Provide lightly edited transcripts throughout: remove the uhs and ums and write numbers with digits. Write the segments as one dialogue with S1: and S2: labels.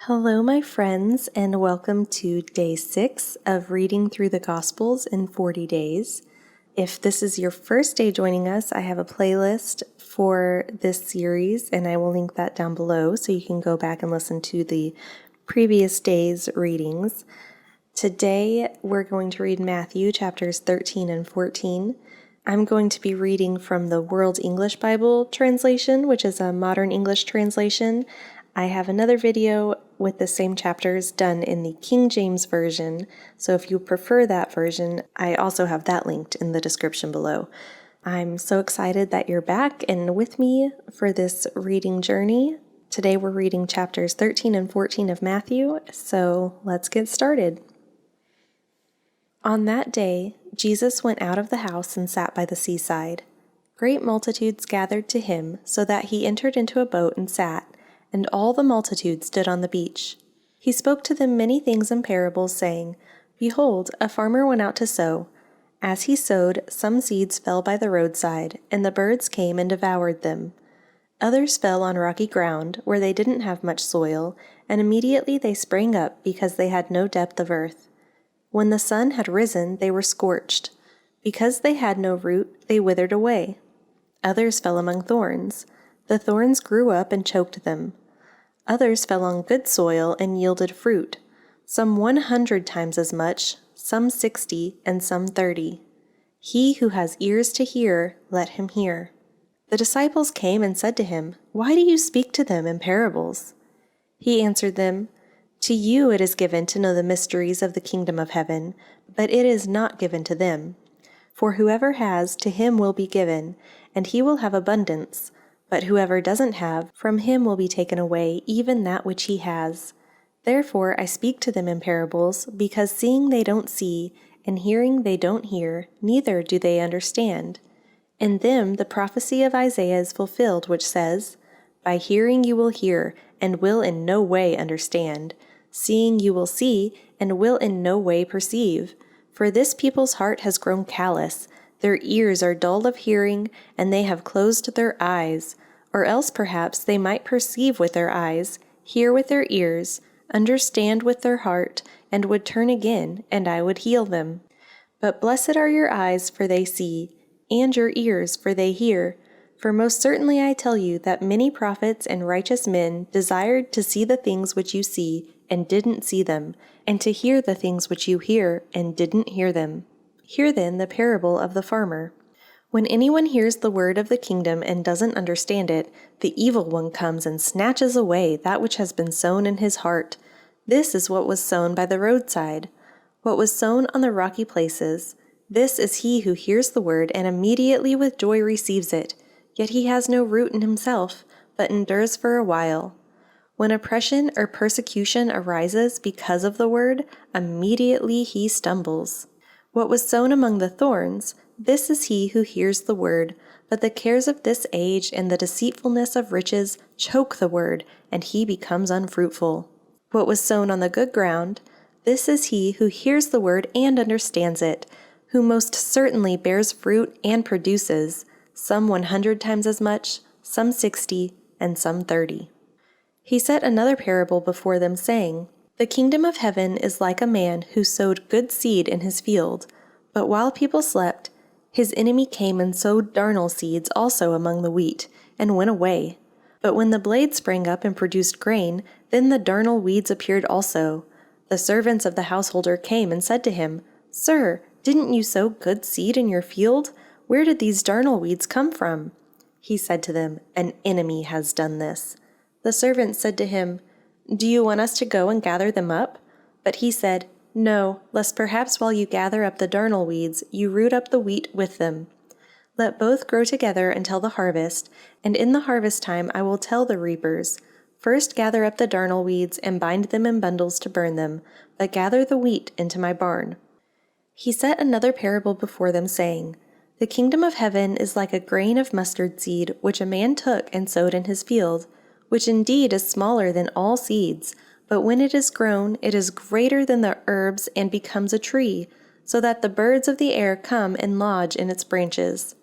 S1: Hello, my friends, and welcome to day 6 of reading through the Gospels in 40 days. If this is your first day joining us, I have a playlist for this series, and I will link that down below so you can go back and listen to the previous day's readings. Today, we're going to read Matthew chapters 13 and 14. I'm going to be reading from the World English Bible translation, which is a modern English translation. I have another video with the same chapters done in the King James Version, so if you prefer that version, I also have that linked in the description below. I'm so excited that you're back and with me for this reading journey. Today we're reading chapters 13 and 14 of Matthew, so let's get started. On that day, Jesus went out of the house and sat by the seaside. Great multitudes gathered to him, so that he entered into a boat and sat, and all the multitude stood on the beach. He spoke to them many things in parables, saying, Behold, a farmer went out to sow. As he sowed, some seeds fell by the roadside, and the birds came and devoured them. Others fell on rocky ground, where they didn't have much soil, and immediately they sprang up because they had no depth of earth. When the sun had risen, they were scorched. Because they had no root, they withered away. Others fell among thorns. The thorns grew up and choked them. Others fell on good soil and yielded fruit, some 100 times as much, some 60, and some 30. He who has ears to hear, let him hear. The disciples came and said to him, Why do you speak to them in parables? He answered them, To you it is given to know the mysteries of the kingdom of heaven, but it is not given to them. For whoever has, to him will be given, and he will have abundance. But whoever doesn't have, from him will be taken away even that which he has. Therefore I speak to them in parables, because seeing they don't see, and hearing they don't hear, neither do they understand. In them the prophecy of Isaiah is fulfilled, which says, By hearing you will hear, and will in no way understand. Seeing you will see, and will in no way perceive. For this people's heart has grown callous, their ears are dull of hearing, and they have closed their eyes. Or else perhaps they might perceive with their eyes, hear with their ears, understand with their heart, and would turn again, and I would heal them. But blessed are your eyes, for they see, and your ears, for they hear. For most certainly I tell you that many prophets and righteous men desired to see the things which you see, and didn't see them, and to hear the things which you hear, and didn't hear them. Hear then the parable of the farmer. When anyone hears the word of the kingdom and doesn't understand it, the evil one comes and snatches away that which has been sown in his heart. This is what was sown by the roadside. What was sown on the rocky places, this is he who hears the word and immediately with joy receives it. Yet he has no root in himself, but endures for a while. When oppression or persecution arises because of the word, immediately he stumbles. What was sown among the thorns, this is he who hears the word, but the cares of this age and the deceitfulness of riches choke the word, and he becomes unfruitful. What was sown on the good ground, this is he who hears the word and understands it, who most certainly bears fruit and produces, some 100 times as much, some 60, and some 30. He set another parable before them, saying, The kingdom of heaven is like a man who sowed good seed in his field, but while people slept, his enemy came and sowed darnel seeds also among the wheat, and went away. But when the blade sprang up and produced grain, then the darnel weeds appeared also. The servants of the householder came and said to him, Sir, didn't you sow good seed in your field? Where did these darnel weeds come from? He said to them, An enemy has done this. The servants said to him, Do you want us to go and gather them up? But he said, No, lest perhaps while you gather up the darnel weeds, you root up the wheat with them. Let both grow together until the harvest, and in the harvest time I will tell the reapers, First gather up the darnel weeds and bind them in bundles to burn them, but gather the wheat into my barn. He set another parable before them, saying, The kingdom of heaven is like a grain of mustard seed, which a man took and sowed in his field, which indeed is smaller than all seeds, but when it is grown, it is greater than the herbs and becomes a tree, so that the birds of the air come and lodge in its branches.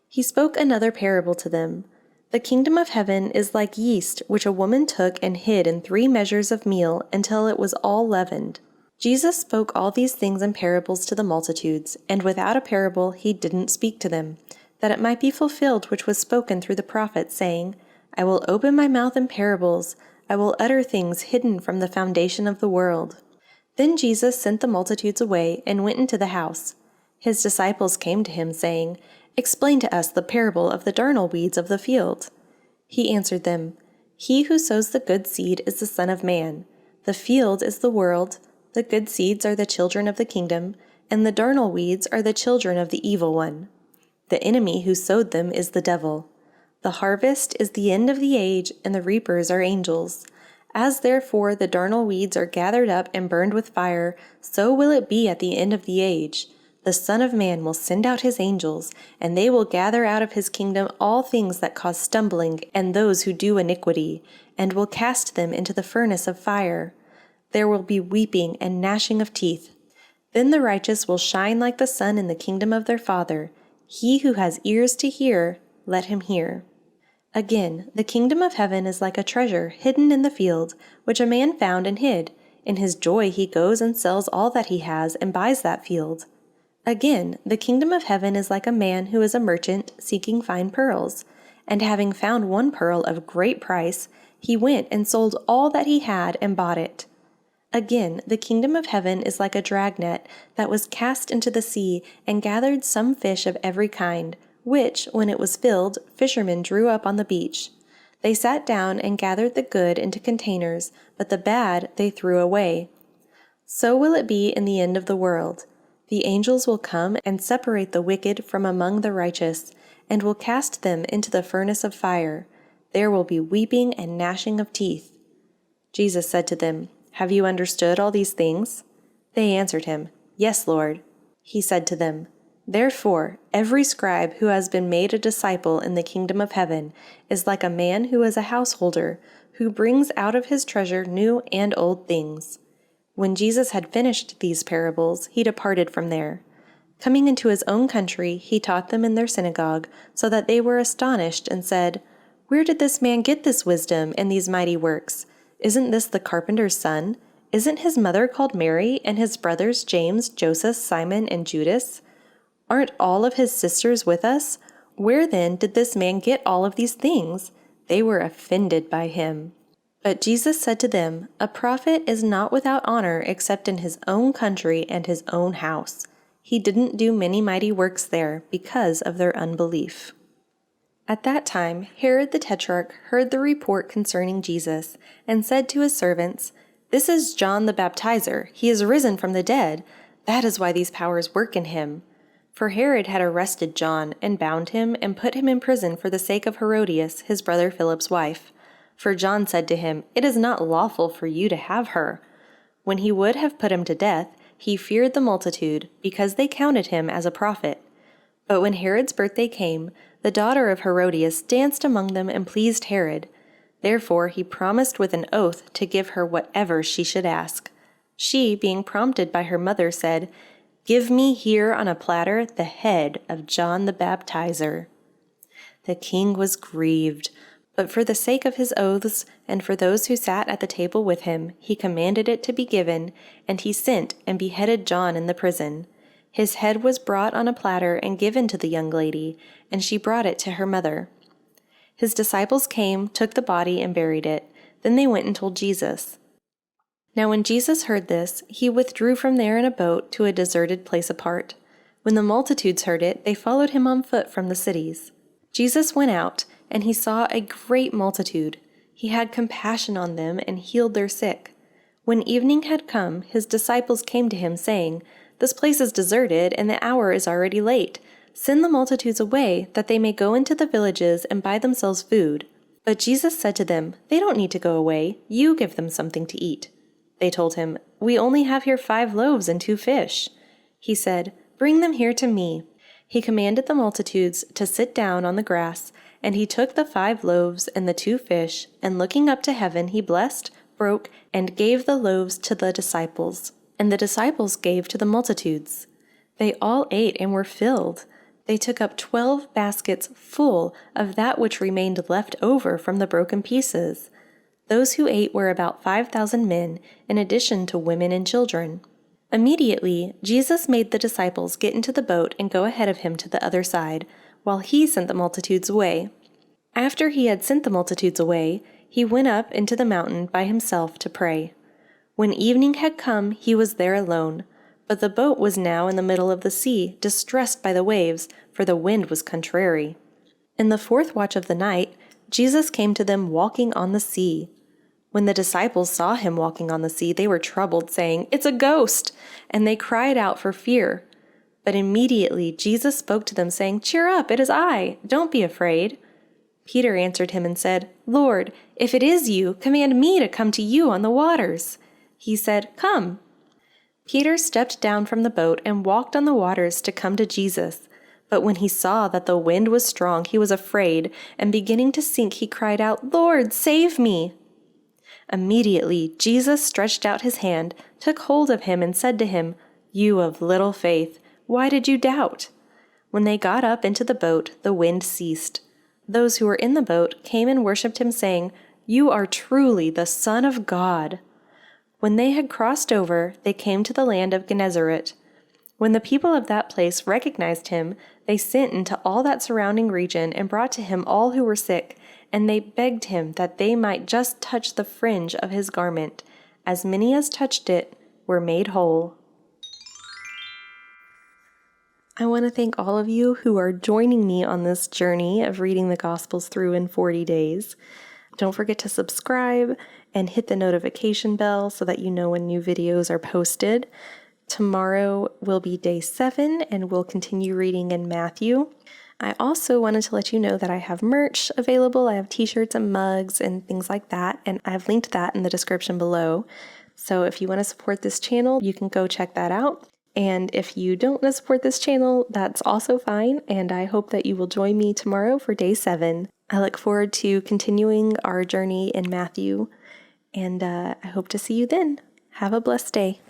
S1: He spoke another parable to them. The kingdom of heaven is like yeast which a woman took and hid in 3 measures of meal until it was all leavened. Jesus spoke all these things in parables to the multitudes, and without a parable he didn't speak to them, that it might be fulfilled which was spoken through the prophet, saying, I will open my mouth in parables, I will utter things hidden from the foundation of the world. Then Jesus sent the multitudes away and went into the house. His disciples came to him, saying, Explain to us the parable of the darnel weeds of the field. He answered them, He who sows the good seed is the Son of Man. The field is the world, the good seeds are the children of the kingdom, and the darnel weeds are the children of the evil one. The enemy who sowed them is the devil. The harvest is the end of the age, and the reapers are angels. As therefore the darnel weeds are gathered up and burned with fire, so will it be at the end of the age. The Son of Man will send out his angels, and they will gather out of his kingdom all things that cause stumbling and those who do iniquity, and will cast them into the furnace of fire. There will be weeping and gnashing of teeth. Then the righteous will shine like the sun in the kingdom of their Father. He who has ears to hear, let him hear. Again, the kingdom of heaven is like a treasure hidden in the field, which a man found and hid. In his joy he goes and sells all that he has and buys that field. Again, the kingdom of heaven is like a man who is a merchant seeking fine pearls, and having found one pearl of great price, he went and sold all that he had and bought it. Again, the kingdom of heaven is like a dragnet that was cast into the sea and gathered some fish of every kind, which, when it was filled, fishermen drew up on the beach. They sat down and gathered the good into containers, but the bad they threw away. So will it be in the end of the world. The angels will come and separate the wicked from among the righteous, and will cast them into the furnace of fire. There will be weeping and gnashing of teeth. Jesus said to them, Have you understood all these things? They answered him, Yes, Lord. He said to them, Therefore, every scribe who has been made a disciple in the kingdom of heaven is like a man who is a householder, who brings out of his treasure new and old things. When Jesus had finished these parables, he departed from there. Coming into his own country, he taught them in their synagogue, so that they were astonished and said, Where did this man get this wisdom and these mighty works? Isn't this the carpenter's son? Isn't his mother called Mary, and his brothers James, Joseph, Simon, and Judas? Aren't all of his sisters with us? Where then did this man get all of these things? They were offended by him. But Jesus said to them, A prophet is not without honor except in his own country and his own house. He didn't do many mighty works there because of their unbelief. At that time, Herod the Tetrarch heard the report concerning Jesus, and said to his servants, This is John the Baptizer. He is risen from the dead. That is why these powers work in him. For Herod had arrested John, and bound him, and put him in prison for the sake of Herodias, his brother Philip's wife. For John said to him, It is not lawful for you to have her. When he would have put him to death, he feared the multitude, because they counted him as a prophet. But when Herod's birthday came, the daughter of Herodias danced among them and pleased Herod. Therefore he promised with an oath to give her whatever she should ask. She, being prompted by her mother, said, Give me here on a platter the head of John the Baptizer. The king was grieved, but for the sake of his oaths and for those who sat at the table with him, he commanded it to be given, and he sent and beheaded John in the prison. His head was brought on a platter and given to the young lady, and she brought it to her mother. His disciples came, took the body, and buried it. Then they went and told Jesus. Now when Jesus heard this, he withdrew from there in a boat to a deserted place apart. When the multitudes heard it, they followed him on foot from the cities. Jesus went out, and he saw a great multitude. He had compassion on them and healed their sick. When evening had come, his disciples came to him, saying, This place is deserted, and the hour is already late. Send the multitudes away, that they may go into the villages and buy themselves food. But Jesus said to them, They don't need to go away. You give them something to eat. They told him, We only have here 5 loaves and 2 fish. He said, Bring them here to me. He commanded the multitudes to sit down on the grass, and he took the 5 loaves and the 2 fish, and looking up to heaven, he blessed, broke, and gave the loaves to the disciples, and the disciples gave to the multitudes. They all ate and were filled. they took up 12 baskets full of that which remained left over from the broken pieces. Those who ate were about 5,000 men, in addition to women and children. Immediately, Jesus made the disciples get into the boat and go ahead of him to the other side, while he sent the multitudes away. After he had sent the multitudes away, he went up into the mountain by himself to pray. When evening had come, he was there alone, but the boat was now in the middle of the sea, distressed by the waves, for the wind was contrary. In the 4th watch of the night, Jesus came to them walking on the sea. When the disciples saw him walking on the sea, they were troubled, saying, "It's a ghost!" And they cried out for fear. But immediately Jesus spoke to them, saying, "Cheer up, it is I. Don't be afraid." Peter answered him and said, "Lord, if it is you, command me to come to you on the waters." He said, "Come." Peter stepped down from the boat and walked on the waters to come to Jesus. But when he saw that the wind was strong, he was afraid, and beginning to sink, he cried out, "Lord, save me!" Immediately Jesus stretched out his hand, took hold of him, and said to him, "You of little faith, why did you doubt?" When they got up into the boat, the wind ceased. Those who were in the boat came and worshipped him, saying, "You are truly the Son of God." When they had crossed over, they came to the land of Gennesaret. When the people of that place recognized him, they sent into all that surrounding region and brought to him all who were sick, and they begged him that they might just touch the fringe of his garment. As many as touched it were made whole. I want to thank all of you who are joining me on this journey of reading the Gospels through in 40 days. Don't forget to subscribe and hit the notification bell so that you know when new videos are posted. Tomorrow will be day 7, and we'll continue reading in Matthew. I also wanted to let you know that I have merch available. I have t-shirts and mugs and things like that, and I've linked that in the description below. So if you want to support this channel, you can go check that out. And if you don't want to support this channel, that's also fine, and I hope that you will join me tomorrow for day 7. I look forward to continuing our journey in Matthew, and I hope to see you then. Have a blessed day.